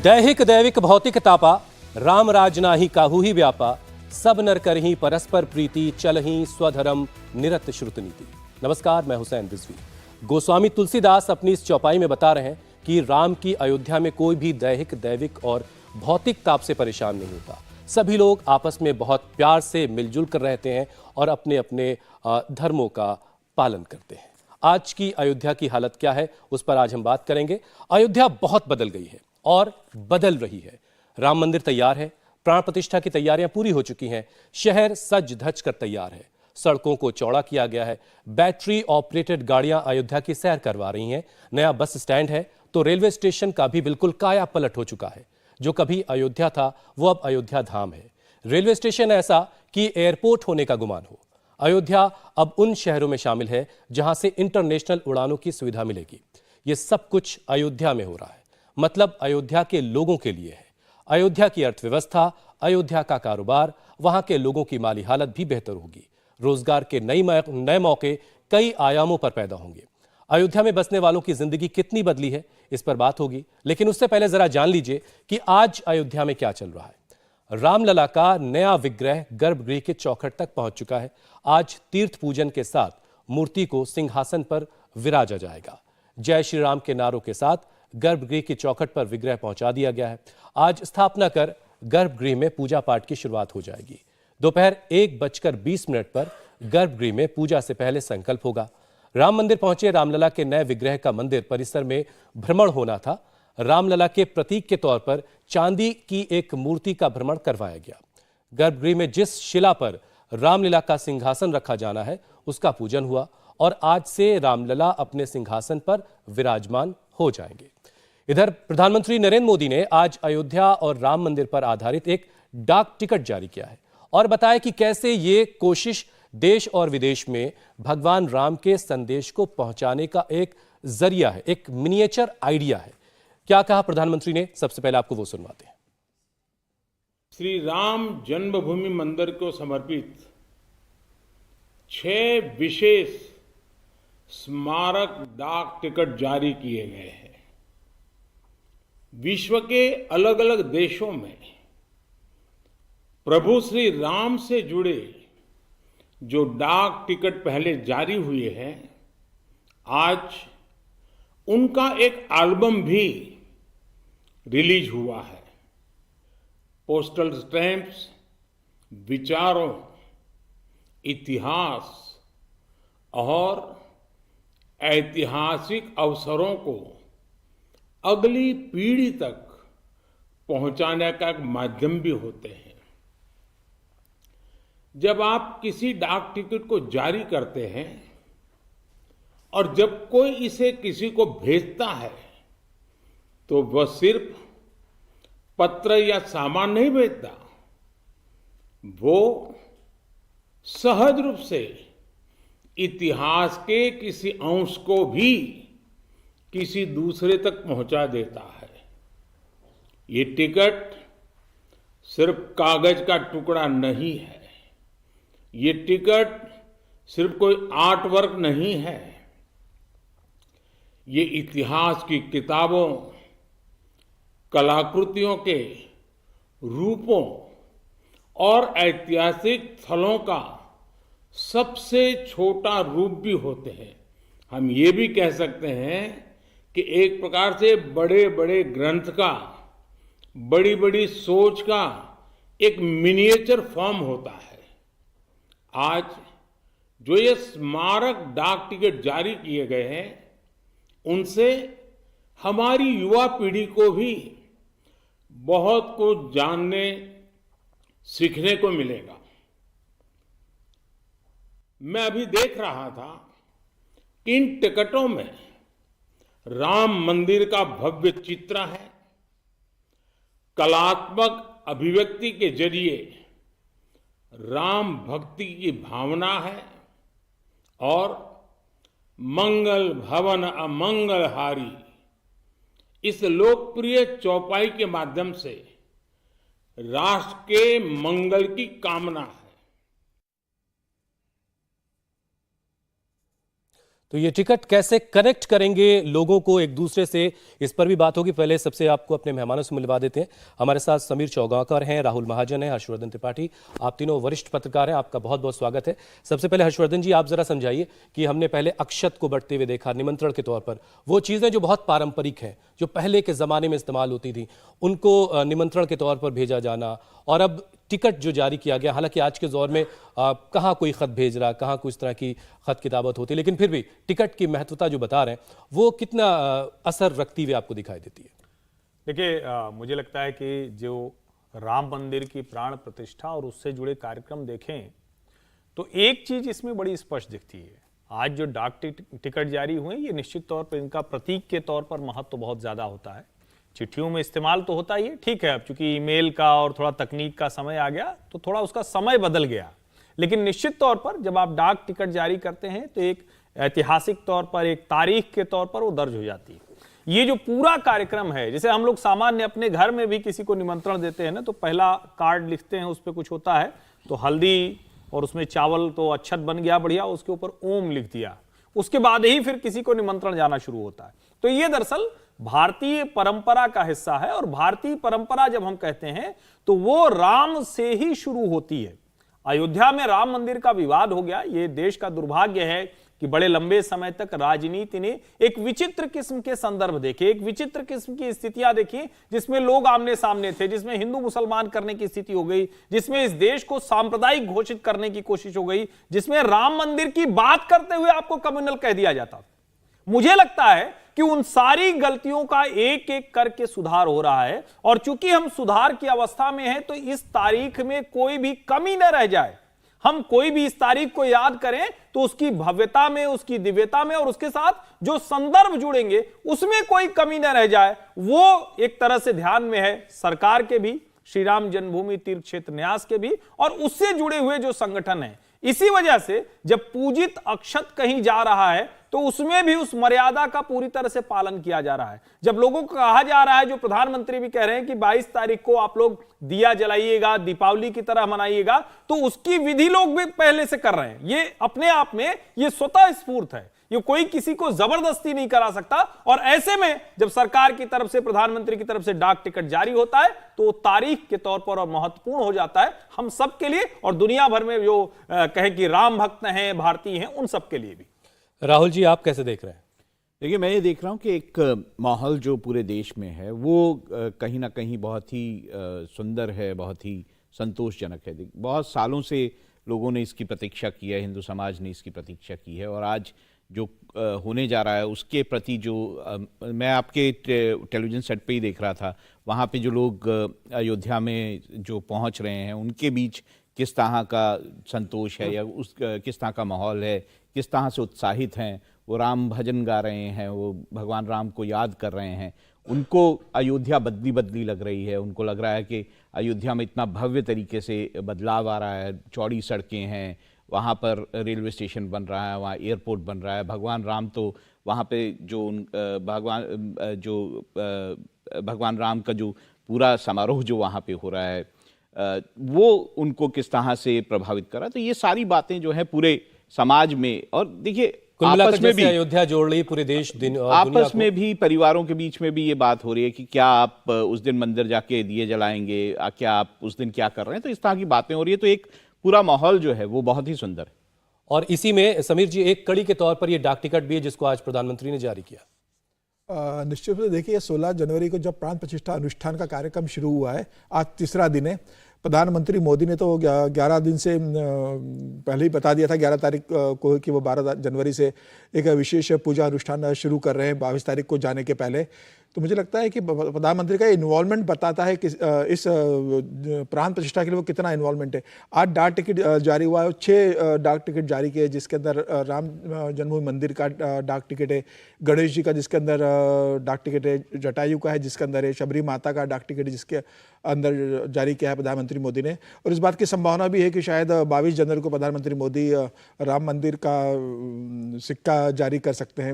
दैहिक दैविक भौतिक तापा राम राज नाही काहू ही व्यापा सब नर करही परस्पर प्रीति चलही स्वधर्म निरत श्रुत नीति। नमस्कार, मैं हुसैन रिजवी। गोस्वामी तुलसीदास अपनी इस चौपाई में बता रहे हैं कि राम की अयोध्या में कोई भी दैहिक दैविक और भौतिक ताप से परेशान नहीं होता। सभी लोग आपस में बहुत प्यार से मिलजुल कर रहते हैं और अपने अपने धर्मों का पालन करते हैं। आज की अयोध्या की हालत क्या है, उस पर आज हम बात करेंगे। अयोध्या बहुत बदल गई है और बदल रही है। राम मंदिर तैयार है, प्राण प्रतिष्ठा की तैयारियां पूरी हो चुकी हैं, शहर सज धज कर तैयार है, सड़कों को चौड़ा किया गया है, बैटरी ऑपरेटेड गाड़ियां अयोध्या की सैर करवा रही हैं, नया बस स्टैंड है तो रेलवे स्टेशन का भी बिल्कुल काया पलट हो चुका है। जो कभी अयोध्या था वो अब अयोध्या धाम है। रेलवे स्टेशन ऐसा कि एयरपोर्ट होने का गुमान हो। अयोध्या अब उन शहरों में शामिल है जहां से इंटरनेशनल उड़ानों की सुविधा मिलेगी। ये सब कुछ अयोध्या में हो रहा है, मतलब अयोध्या के लोगों के लिए है। अयोध्या की अर्थव्यवस्था, अयोध्या का कारोबार, वहां के लोगों की माली हालत भी बेहतर होगी। रोजगार के नए मौके कई आयामों पर पैदा होंगे। अयोध्या में बसने वालों की जिंदगी कितनी बदली है, इस पर बात होगी। लेकिन उससे पहले जरा जान लीजिए कि आज अयोध्या में क्या चल रहा है। रामलला का नया विग्रह गर्भगृह के चौखट तक पहुंच चुका है। आज तीर्थ पूजन के साथ मूर्ति को सिंहासन पर विराजा जाएगा। जय श्री राम के नारों के साथ गर्भगृह की चौखट पर विग्रह पहुंचा दिया गया है। आज स्थापना कर गर्भगृह में पूजा पाठ की शुरुआत हो जाएगी। दोपहर 1:20 पर गर्भगृह में पूजा से पहले संकल्प होगा। राम मंदिर पहुंचे रामलला के नए विग्रह का मंदिर परिसर में भ्रमण होना था। रामलला के प्रतीक के तौर पर चांदी की एक मूर्ति का भ्रमण करवाया गया। गर्भगृह में जिस शिला पर रामलीला का सिंहासन रखा जाना है उसका पूजन हुआ और आज से रामलला अपने सिंहासन पर विराजमान हो जाएंगे। इधर प्रधानमंत्री नरेंद्र मोदी ने आज अयोध्या और राम मंदिर पर आधारित एक डाक टिकट जारी किया है और बताया कि कैसे ये कोशिश देश और विदेश में भगवान राम के संदेश को पहुंचाने का एक जरिया है, एक मिनिएचर आइडिया है। क्या कहा प्रधानमंत्री ने, सबसे पहले आपको वो सुनवाते हैं। श्री राम जन्मभूमि मंदिर को समर्पित 6 विशेष स्मारक डाक टिकट जारी किए गए हैं। विश्व के अलग अलग देशों में प्रभु श्री राम से जुड़े जो डाक टिकट पहले जारी हुए हैं, आज उनका एक एल्बम भी रिलीज हुआ है। पोस्टल स्टैंप्स विचारों, इतिहास और ऐतिहासिक अवसरों को अगली पीढ़ी तक पहुंचाने का एक माध्यम भी होते हैं। जब आप किसी डाक टिकट को जारी करते हैं और जब कोई इसे किसी को भेजता है तो वह सिर्फ पत्र या सामान नहीं भेजता, वो सहज रूप से इतिहास के किसी अंश को भी किसी दूसरे तक पहुंचा देता है। ये टिकट सिर्फ कागज का टुकड़ा नहीं है, ये टिकट सिर्फ कोई आर्ट वर्क नहीं है, ये इतिहास की किताबों, कलाकृतियों के रूपों और ऐतिहासिक स्थलों का सबसे छोटा रूप भी होते हैं। हम ये भी कह सकते हैं कि एक प्रकार से बड़े बड़े ग्रंथ का, बड़ी बड़ी सोच का एक मिनिएचर फॉर्म होता है। आज जो ये स्मारक डाक टिकट जारी किए गए हैं, उनसे हमारी युवा पीढ़ी को भी बहुत कुछ जानने, सीखने को मिलेगा। मैं अभी देख रहा था कि इन टिकटों में राम मंदिर का भव्य चित्र है, कलात्मक अभिव्यक्ति के जरिए राम भक्ति की भावना है और मंगल भवन अमंगल हारी इस लोकप्रिय चौपाई के माध्यम से राष्ट्र के मंगल की कामना है। तो ये टिकट कैसे कनेक्ट करेंगे लोगों को एक दूसरे से, इस पर भी बात होगी। पहले सबसे आपको अपने मेहमानों से मिलवा देते हैं। हमारे साथ समीर चौगांवकर हैं, राहुल महाजन हैं, हर्षवर्धन त्रिपाठी। आप तीनों वरिष्ठ पत्रकार हैं, आपका बहुत बहुत स्वागत है। सबसे पहले हर्षवर्धन जी, आप जरा समझाइए कि हमने पहले अक्षत को बढ़ते हुए देखा निमंत्रण के तौर पर, वो चीज़ें जो बहुत पारंपरिक हैं, जो पहले के ज़माने में इस्तेमाल होती थी, उनको निमंत्रण के तौर पर भेजा जाना, और अब टिकट जो जारी किया गया। हालांकि आज के दौर में कहाँ कोई खत भेज रहा, कहाँ कोई इस तरह की खत किताबत होती है, लेकिन फिर भी टिकट की महत्वता जो बता रहे हैं वो कितना असर रखती हुई आपको दिखाई देती है? देखिए, मुझे लगता है कि जो राम मंदिर की प्राण प्रतिष्ठा और उससे जुड़े कार्यक्रम देखें तो एक चीज इसमें बड़ी स्पष्ट दिखती है। आज जो डाक टिकट जारी हुए, ये निश्चित तौर पर इनका प्रतीक के तौर पर महत्व तो बहुत ज्यादा होता है। चिट्ठियों में इस्तेमाल तो होता ही है, ठीक है, अब चूंकि ईमेल का और थोड़ा तकनीक का समय आ गया तो थोड़ा उसका समय बदल गया, लेकिन निश्चित तौर पर जब आप डाक टिकट जारी करते हैं तो एक ऐतिहासिक तौर पर, एक तारीख के तौर पर वो दर्ज हो जाती है। ये जो पूरा कार्यक्रम है, जैसे हम लोग सामान्य अपने घर में भी किसी को निमंत्रण देते हैं ना, तो पहला कार्ड लिखते हैं, उस पर कुछ होता है, तो हल्दी और उसमें चावल तो अक्षत बन गया बढ़िया, उसके ऊपर ओम लिख दिया, उसके बाद ही फिर किसी को निमंत्रण जाना शुरू होता है। तो ये दरअसल भारतीय परंपरा का हिस्सा है, और भारतीय परंपरा जब हम कहते हैं तो वो राम से ही शुरू होती है। अयोध्या में राम मंदिर का विवाद हो गया, ये देश का दुर्भाग्य है कि बड़े लंबे समय तक राजनीति ने एक विचित्र किस्म के संदर्भ देखे, एक विचित्र किस्म की स्थितियां देखी, जिसमें लोग आमने सामने थे, जिसमें हिंदू मुसलमान करने की स्थिति हो गई, जिसमें इस देश को सांप्रदायिक घोषित करने की कोशिश हो गई, जिसमें राम मंदिर की बात करते हुए आपको कम्युनल कह दिया जाता। मुझे लगता है कि उन सारी गलतियों का एक एक करके सुधार हो रहा है, और चूंकि हम सुधार की अवस्था में हैं तो इस तारीख में कोई भी कमी न रह जाए। हम कोई भी इस तारीख को याद करें तो उसकी भव्यता में, उसकी दिव्यता में, और उसके साथ जो संदर्भ जुड़ेंगे उसमें कोई कमी न रह जाए, वो एक तरह से ध्यान में है सरकार के भी, श्री राम जन्मभूमि तीर्थ क्षेत्र न्यास के भी, और उससे जुड़े हुए जो संगठन हैं। इसी वजह से जब पूजित अक्षत कहीं जा रहा है तो उसमें भी उस मर्यादा का पूरी तरह से पालन किया जा रहा है। जब लोगों को कहा जा रहा है, जो प्रधानमंत्री भी कह रहे हैं कि 22 तारीख को आप लोग दिया जलाइएगा, दीपावली की तरह मनाइएगा, तो उसकी विधि लोग भी पहले से कर रहे हैं। ये अपने आप में ये स्वतः स्फूर्त है, ये कोई किसी को जबरदस्ती नहीं करा सकता। और ऐसे में जब सरकार की तरफ से, प्रधानमंत्री की तरफ से डाक टिकट जारी होता है तो वो तारीख के तौर पर और महत्वपूर्ण हो जाता है हम सब के लिए, और दुनिया भर में जो कहें कि राम भक्त हैं, भारतीय हैं, उन सब के लिए भी। राहुल जी, आप कैसे देख रहे हैं? देखिए, मैं ये देख रहा हूँ कि एक माहौल जो पूरे देश में है वो कहीं ना कहीं बहुत ही सुंदर है, बहुत ही संतोषजनक है। बहुत सालों से लोगों ने इसकी प्रतीक्षा की है, हिंदू समाज ने इसकी प्रतीक्षा की है, और आज जो होने जा रहा है उसके प्रति जो मैं आपके टेलीविज़न सेट पे ही देख रहा था, वहाँ पे जो लोग अयोध्या में जो पहुँच रहे हैं उनके बीच किस तरह का संतोष है, या उस किस तरह का माहौल है, किस तरह से उत्साहित हैं, वो राम भजन गा रहे हैं, वो भगवान राम को याद कर रहे हैं। उनको अयोध्या बदली बदली लग रही है, उनको लग रहा है कि अयोध्या में इतना भव्य तरीके से बदलाव आ रहा है, चौड़ी सड़कें हैं, वहाँ पर रेलवे स्टेशन बन रहा है, वहाँ एयरपोर्ट बन रहा है। भगवान राम तो वहाँ पे जो भगवान राम का जो पूरा समारोह जो वहाँ पे हो रहा है वो उनको किस तरह से प्रभावित करा। तो ये सारी बातें जो है पूरे समाज में, और देखिए आपस में भी अयोध्या जोड़ रही पूरे देश, आपस में भी, परिवारों के बीच में भी ये बात हो रही है कि क्या आप उस दिन मंदिर जाके दिए जलाएंगे, क्या आप उस दिन क्या कर रहे हैं। तो इस तरह की बातें हो रही है, तो एक पूरा माहौल जो है वो बहुत ही सुंदर है। और इसी में समीर जी, एक कड़ी के तौर पर ये डाक टिकट भी है जिसको आज प्रधानमंत्री ने जारी किया। निश्चित रूप से देखिए, 16 जनवरी को जब प्राण प्रतिष्ठा अनुष्ठान का कार्यक्रम शुरू हुआ है, आज तीसरा दिन है। प्रधानमंत्री मोदी ने तो 11 दिन से पहले ही बता दिया था, 11 तारीख को, कि वो 12 जनवरी से एक विशेष पूजा अनुष्ठान शुरू कर रहे हैं 22 तारीख को जाने के पहले। तो मुझे लगता है कि प्रधानमंत्री का इन्वॉल्वमेंट बताता है कि इस प्राण प्रतिष्ठा के लिए वो कितना इन्वॉल्वमेंट है। 8 डाक टिकट जारी हुआ है, 6 डाक टिकट जारी किए, जिसके अंदर राम जन्मभूमि मंदिर का डाक टिकट है, गणेश जी का जिसके अंदर डाक टिकट है, जटायु का है जिसके अंदर है, शबरी माता का डाक टिकट जिसके अंदर जारी किया है प्रधानमंत्री मोदी ने। और इस बात की संभावना भी है कि शायद 22 जनवरी को प्रधानमंत्री मोदी राम मंदिर का सिक्का जारी कर सकते हैं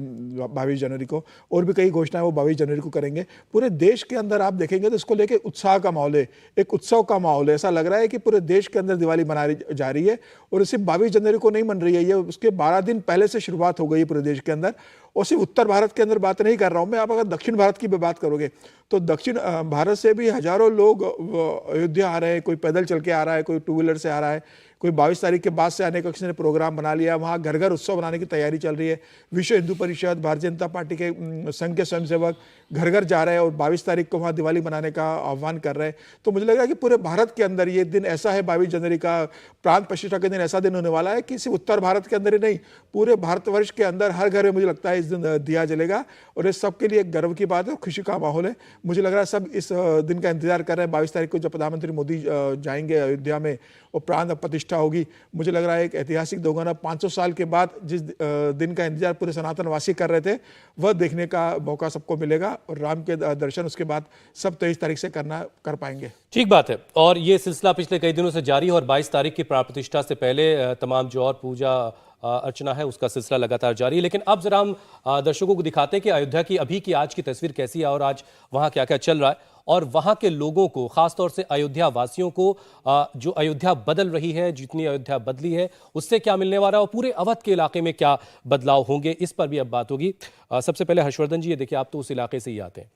22 जनवरी को। और भी कई घोषणाएं वो 22 जनवरी को करेंगे। पूरे देश के अंदर आप देखेंगे तो इसको लेके उत्साह का माहौल है, एक उत्सव का माहौल है। ऐसा लग रहा है कि पूरे देश के अंदर दिवाली मनाई जा रही है, और सिर्फ 22 जनवरी को नहीं मन रही है, ये उसके 12 दिन पहले से शुरुआत हो गई है पूरे देश के अंदर। और सिर्फ उत्तर भारत के अंदर बात नहीं कर रहा हूं मैं, आप अगर दक्षिण भारत की भी बात करोगे तो दक्षिण भारत से भी हजारों लोग अयोध्या आ रहे हैं। कोई पैदल चल के आ रहा है, कोई टू व्हीलर से आ रहा है, कोई 22 तारीख के बाद से आने का किसी ने प्रोग्राम बना लिया। वहाँ घर घर उत्सव बनाने की तैयारी चल रही है। विश्व हिंदू परिषद, भारतीय जनता पार्टी के संघ के स्वयंसेवक घर घर जा रहे हैं और 22 तारीख को वहाँ दिवाली मनाने का आह्वान कर रहे हैं। तो मुझे लग रहा है कि पूरे भारत के अंदर ये दिन ऐसा है, 22 जनवरी का प्रांत प्रतिष्ठा के दिन ऐसा दिन होने वाला है कि सिर्फ उत्तर भारत के अंदर ही नहीं, पूरे भारतवर्ष के अंदर हर घर में मुझे लगता है इस दिन दिया जलेगा। और ये सबके लिए एक गर्व की बात है, खुशी का माहौल है। मुझे लग रहा है सब इस दिन का इंतजार कर रहे हैं, 22 तारीख को जब प्रधानमंत्री मोदी जाएंगे अयोध्या में और प्राण प्रतिष्ठा होगी। मुझे लग रहा है एक ऐतिहासिक दोगुना 500 साल के बाद जिस दिन का इंतजार पूरे सनातनवासी कर रहे थे, वह देखने का मौका सबको मिलेगा। और राम के दर्शन उसके बाद सब 23 तारीख से कर पाएंगे। ठीक बात है। और ये सिलसिला पिछले कई दिनों से जारी है और 22 तारीख की प्राण प्रतिष्ठा से पहले तमाम जो और पूजा अर्चना है उसका सिलसिला लगातार जारी है। लेकिन अब जरा हम दर्शकों को दिखाते हैं कि अयोध्या की अभी की आज की तस्वीर कैसी है और आज वहां क्या क्या चल रहा है, और वहां के लोगों को, खासतौर से अयोध्या वासियों को, जो अयोध्या बदल रही है, जितनी अयोध्या बदली है उससे क्या मिलने वाला है और पूरे अवध के इलाके में क्या बदलाव होंगे, इस पर भी अब बात होगी। सबसे पहले हर्षवर्धन जी, ये देखिए, आप तो उस इलाके से ही आते हैं।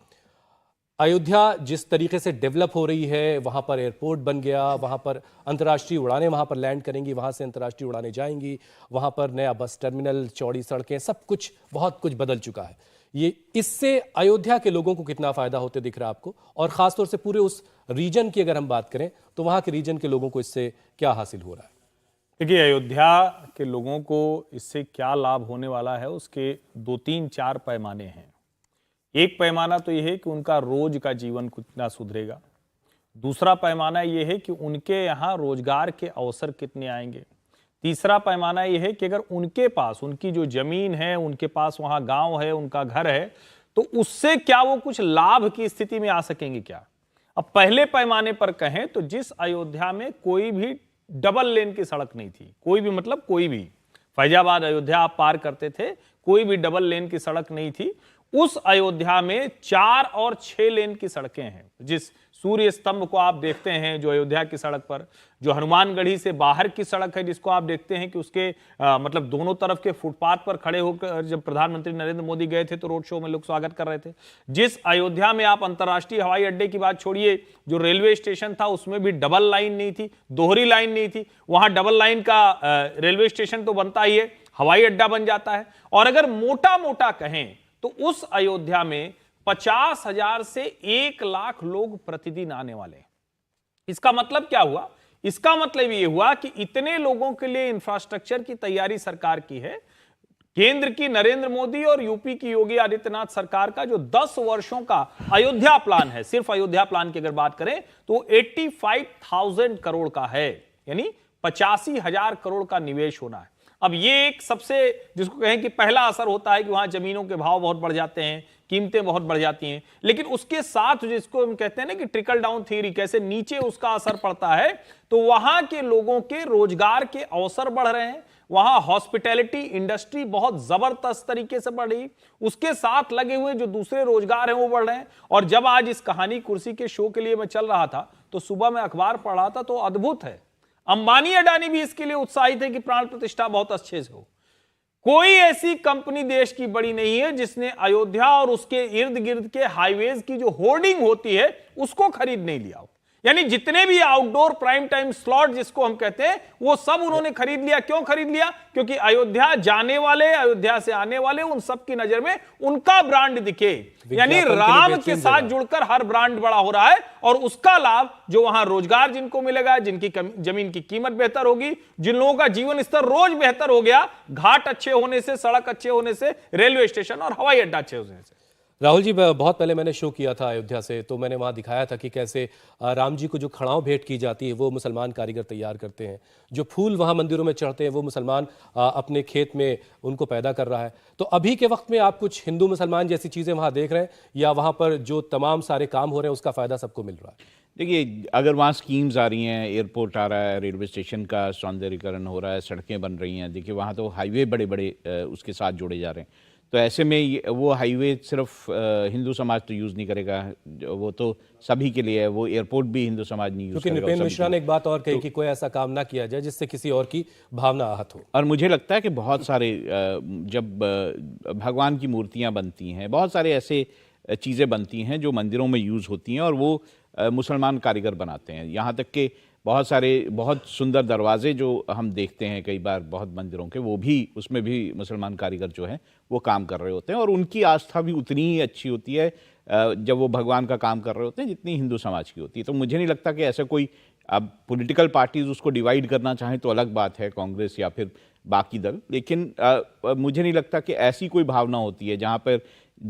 अयोध्या जिस तरीके से डेवलप हो रही है, वहां पर एयरपोर्ट बन गया, वहां पर अंतर्राष्ट्रीय उड़ानें वहां पर लैंड करेंगी, वहां से अंतर्राष्ट्रीय उड़ानें जाएंगी, वहां पर नया बस टर्मिनल, चौड़ी सड़कें, सब कुछ, बहुत कुछ बदल चुका है। ये इससे अयोध्या के लोगों को कितना फायदा होते दिख रहा है आपको, और खासतौर से पूरे उस रीजन की अगर हम बात करें तो वहां के रीजन के लोगों को इससे क्या हासिल हो रहा है? देखिए, अयोध्या के लोगों को इससे क्या लाभ होने वाला है, उसके 2, 3, 4 पैमाने हैं। एक पैमाना तो यह है कि उनका रोज का जीवन कितना सुधरेगा। दूसरा पैमाना यह है कि उनके यहाँ रोजगार के अवसर कितने आएंगे। तीसरा पैमाना यह है कि अगर उनके पास, उनकी जो जमीन है, उनके पास वहाँ गांव है, उनका घर है, तो उससे क्या वो कुछ लाभ की स्थिति में आ सकेंगे क्या। अब पहले पैमाने पर कहें तो जिस अयोध्या में कोई भी डबल लेन की सड़क नहीं थी, कोई भी मतलब कोई भी, फैजाबाद अयोध्या आप पार करते थे, कोई भी डबल लेन की सड़क नहीं थी, उस अयोध्या में 4 और 6 लेन की सड़कें हैं। जिस सूर्य स्तंभ को आप देखते हैं जो अयोध्या की सड़क पर, जो हनुमानगढ़ी से बाहर की सड़क है जिसको आप देखते हैं कि उसके मतलब दोनों तरफ के फुटपाथ पर खड़े होकर जब प्रधानमंत्री नरेंद्र मोदी गए थे तो रोड शो में लोग स्वागत कर रहे थे। जिस अयोध्या में आप अंतर्राष्ट्रीय हवाई अड्डे की बात छोड़िए, जो रेलवे स्टेशन था उसमें भी डबल लाइन नहीं थी, दोहरी लाइन नहीं थी। वहां डबल लाइन का रेलवे स्टेशन तो बनता ही है, हवाई अड्डा बन जाता है। और अगर मोटा मोटा कहें तो उस अयोध्या में 50,000 से 1 लाख लोग प्रतिदिन आने वाले हैं। इसका मतलब क्या हुआ? इसका मतलब यह हुआ कि इतने लोगों के लिए इंफ्रास्ट्रक्चर की तैयारी सरकार की है। केंद्र की नरेंद्र मोदी और यूपी की योगी आदित्यनाथ सरकार का जो 10 वर्षों का अयोध्या प्लान है, सिर्फ अयोध्या प्लान की अगर बात करें तो 85,000 करोड़ का है, यानी 85,000 करोड़ का निवेश होना है। अब ये एक सबसे, जिसको कहें कि पहला असर होता है कि वहां जमीनों के भाव बहुत बढ़ जाते हैं, कीमतें बहुत बढ़ जाती हैं। लेकिन उसके साथ जिसको हम कहते हैं ना कि ट्रिकल डाउन थ्योरी, कैसे नीचे उसका असर पड़ता है, तो वहां के लोगों के रोजगार के अवसर बढ़ रहे हैं। वहां हॉस्पिटैलिटी इंडस्ट्री बहुत जबरदस्त तरीके से बढ़ रही, उसके साथ लगे हुए जो दूसरे रोजगार हैं वो बढ़ रहे हैं। और जब आज इस कहानी कुर्सी के शो के लिए मैं चल रहा था तो सुबह में अखबार पढ़ रहा था तो अद्भुत है, अंबानी अडानी भी इसके लिए उत्साहित है कि प्राण प्रतिष्ठा बहुत अच्छे से हो। कोई ऐसी कंपनी देश की बड़ी नहीं है जिसने अयोध्या और उसके इर्द गिर्द के हाईवेज की जो होर्डिंग होती है उसको खरीद नहीं लिया हो। यानी जितने भी आउटडोर प्राइम टाइम स्लॉट जिसको हम कहते हैं वो सब उन्होंने खरीद लिया। क्यों खरीद लिया? क्योंकि अयोध्या जाने वाले, अयोध्या से आने वाले, उन सब की नजर में उनका ब्रांड दिखे। यानी राम के साथ जुड़कर हर ब्रांड बड़ा हो रहा है और उसका लाभ जो वहां रोजगार जिनको मिलेगा, जिनकी जमीन की कीमत बेहतर होगी, जिन लोगों का जीवन स्तर रोज बेहतर हो गया, घाट अच्छे होने से, सड़क अच्छे होने से, रेलवे स्टेशन और हवाई अड्डा अच्छे होने से। राहुल जी, बहुत पहले मैंने शो किया था अयोध्या से, तो मैंने वहाँ दिखाया था कि कैसे राम जी को जो खड़ाव भेंट की जाती है वो मुसलमान कारीगर तैयार करते हैं, जो फूल वहाँ मंदिरों में चढ़ते हैं वो मुसलमान अपने खेत में उनको पैदा कर रहा है। तो अभी के वक्त में आप कुछ हिंदू मुसलमान जैसी चीज़ें वहाँ देख रहे हैं, या वहाँ पर जो तमाम सारे काम हो रहे हैं उसका फ़ायदा सबको मिल रहा है? देखिए, अगर वहाँ स्कीम्स आ रही हैं, एयरपोर्ट आ रहा है, रेलवे स्टेशन का सौंदर्यीकरण हो रहा है, सड़कें बन रही हैं, देखिए वहाँ तो हाईवे बड़े बड़े उसके साथ जोड़े जा रहे हैं, तो ऐसे में वो हाईवे सिर्फ हिंदू समाज तो यूज़ नहीं करेगा, वो तो सभी के लिए है, वो एयरपोर्ट भी हिंदू समाज नहीं यूज़ क्योंकि करेगा। नृपेंद्र मिश्रा ने एक बात और कही कि कोई ऐसा काम ना किया जाए जिससे किसी और की भावना आहत हो। और मुझे लगता है कि बहुत सारे जब भगवान की मूर्तियां बनती हैं, बहुत सारे ऐसे चीज़ें बनती हैं जो मंदिरों में यूज़ होती हैं और वो मुसलमान कारीगर बनाते हैं। यहाँ तक कि बहुत सारे बहुत सुंदर दरवाजे जो हम देखते हैं कई बार बहुत मंदिरों के, वो भी उसमें भी मुसलमान कारीगर जो हैं वो काम कर रहे होते हैं और उनकी आस्था भी उतनी ही अच्छी होती है जब वो भगवान का काम कर रहे होते हैं जितनी हिंदू समाज की होती है। तो मुझे नहीं लगता कि ऐसा कोई, अब पॉलिटिकल पार्टीज उसको डिवाइड करना चाहें तो अलग बात है, कांग्रेस या फिर बाकी दल, लेकिन मुझे नहीं लगता कि ऐसी कोई भावना होती है जहाँ पर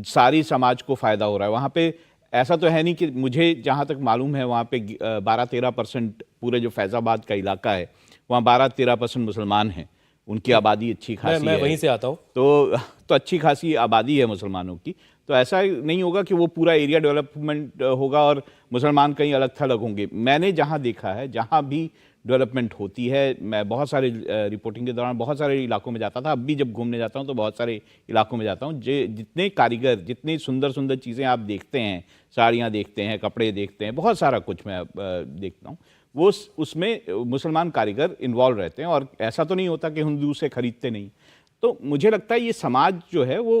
सारी समाज को फ़ायदा हो रहा है। वहाँ पे ऐसा तो है नहीं कि, मुझे जहाँ तक मालूम है वहाँ पे 12-13% पूरे जो फैज़ाबाद का इलाका है वहाँ 12-13% मुसलमान हैं, उनकी आबादी अच्छी खासी मैं है। वहीं से आता हूँ। तो अच्छी खासी आबादी है मुसलमानों की, तो ऐसा नहीं होगा कि वो पूरा एरिया डेवलपमेंट होगा और मुसलमान कहीं अलग थलग होंगे। मैंने जहाँ देखा है, जहाँ भी डेवलपमेंट होती है, मैं बहुत सारे रिपोर्टिंग के दौरान बहुत सारे इलाकों में जाता था, अब भी जब घूमने जाता हूँ तो बहुत सारे इलाकों में जाता हूँ, जितने कारीगर, जितनी सुंदर सुंदर चीज़ें आप देखते हैं, साड़ियाँ देखते हैं, कपड़े देखते हैं, बहुत सारा कुछ मैं देखता हूँ, वो उसमें मुसलमान कारीगर इन्वॉल्व रहते हैं और ऐसा तो नहीं होता कि हिंदू से खरीदते नहीं। तो मुझे लगता है ये समाज जो है वो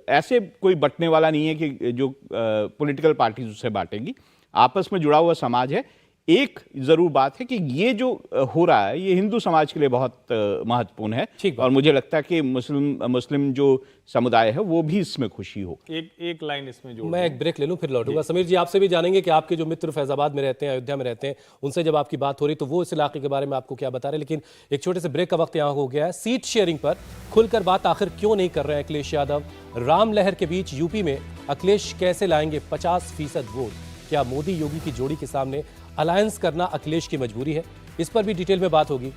ऐसे कोई बंटने वाला नहीं है कि जो पॉलिटिकल पार्टीज उससे बांटेंगी, आपस में जुड़ा हुआ समाज है। एक जरूर बात है कि ये जो हो रहा है ये हिंदू समाज के लिए बहुत महत्वपूर्ण है और मुझे लगता है कि मुस्लिम जो समुदाय है वो भी इसमें खुशी हो। एक लाइन इसमें जो, मैं एक ब्रेक ले लूं फिर लौटूंगा। समीर जी, आपसे भी जानेंगे कि आपके जो मित्र फैजाबाद में रहते हैं, अयोध्या में रहते हैं, उनसे जब आपकी बात हो रही तो वो इस इलाके के बारे में आपको क्या बता रहे हैं। लेकिन एक छोटे से ब्रेक का वक्त यहाँ हो गया है। सीट शेयरिंग पर खुलकर बात आखिर क्यों नहीं कर रहे हैं अखिलेश यादव? राम लहर के बीच यूपी में अखिलेश कैसे लाएंगे 50% वोट? क्या मोदी योगी की जोड़ी के सामने अलायंस करना अखिलेश की मजबूरी है? इस पर भी डिटेल में बात होगी।